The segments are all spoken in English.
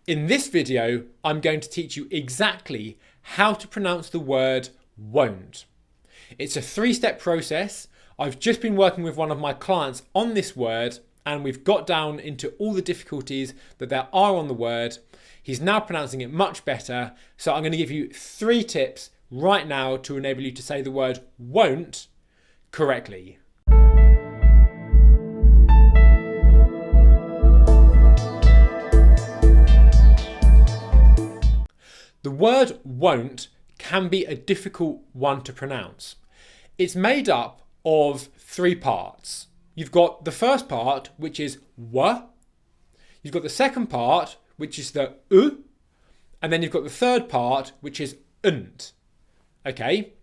In this video, I'm going to teach you exactly how to pronounce the word won't. It's a 3-step process. I've just been working with one of my clients on this word and we've got down into all the difficulties that there are on the word. He's now pronouncing it much better. So I'm going to give you 3 tips right now to enable you to say the word won't correctly. The word won't can be a difficult one to pronounce. It's made up of 3 parts. You've got the first part, which is w. You've got the second part, which is the u. And then you've got the third part, which is n't. Okay?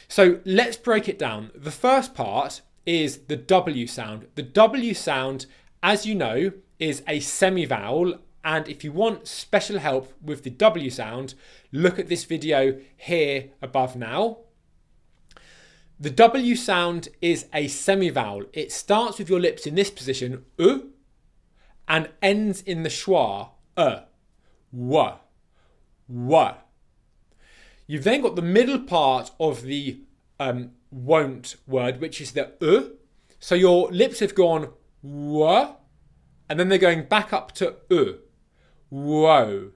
So let's break it down. The first part is the W sound. The W sound, as you know, is a semi-vowel. And if you want special help with the W sound, look at this video here above now. The W sound is a semi-vowel. It starts with your lips in this position, and ends in the schwa, w, w. You've then got the middle part of the won't word, which is the So your lips have gone w, and then they're going back up to Whoa,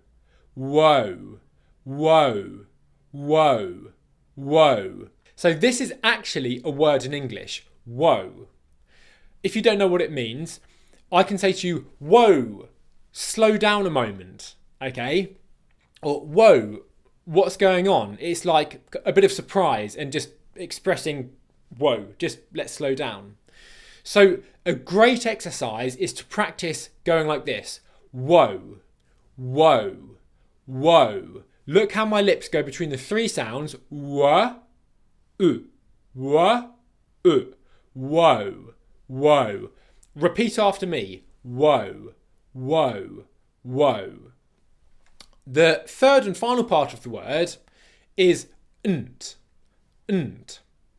whoa, whoa, whoa, whoa. So this is actually a word in English, whoa. If you don't know what it means, I can say to you, whoa, slow down a moment, okay? Or whoa, what's going on? It's like a bit of surprise and just expressing, whoa, just let's slow down. So a great exercise is to practice going like this, whoa. Whoa, whoa. Look how my lips go between the 3 sounds. Whoa, whoa, whoa, whoa. Repeat after me. Whoa, whoa, whoa. The third and final part of the word is n't.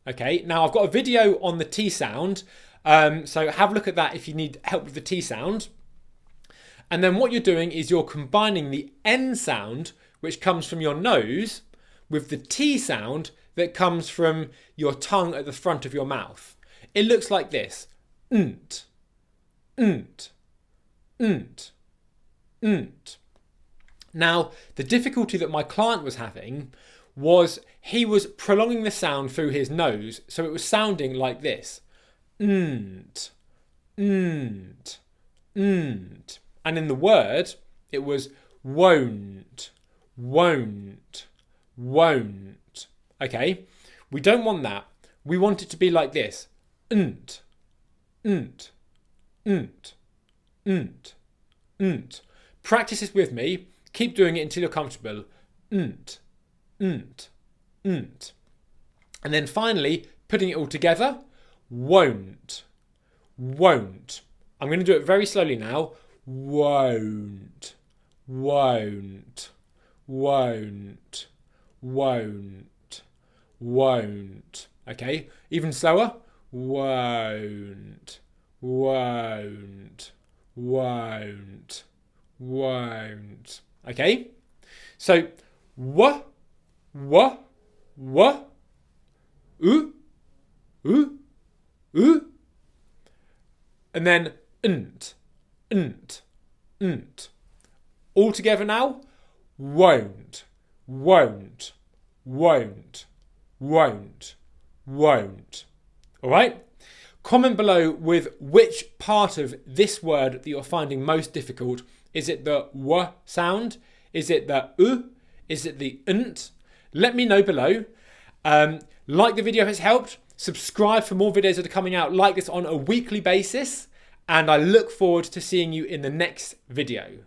Okay, now I've got a video on the T sound. So have a look at that if you need help with the T sound. And then what you're doing is you're combining the N sound, which comes from your nose, with the T sound that comes from your tongue at the front of your mouth. It looks like this. N't, n't, n't, n't. Now, the difficulty that my client was having was he was prolonging the sound through his nose, so it was sounding like this. N't, n't, n't. And in the word, it was won't, won't, won't. Okay? We don't want that. We want it to be like this. N't, n't, n't, n't, n't. Practice this with me. Keep doing it until you're comfortable. N't, n't, n't. And then finally, putting it all together, won't, won't. I'm going to do it very slowly now. Won't, won't, won't, won't, won't. Okay, even slower. Won't, won't, won't, won't. Okay, so w, u, and then n't. N't, n't. All together now. Won't, won't, won't, won't, won't. All right? Comment below with which part of this word that you're finding most difficult. Is it the w sound? Is it the u? Is it the n't? Let me know below. Like the video if it's helped. Subscribe for more videos that are coming out like this on a weekly basis. And I look forward to seeing you in the next video.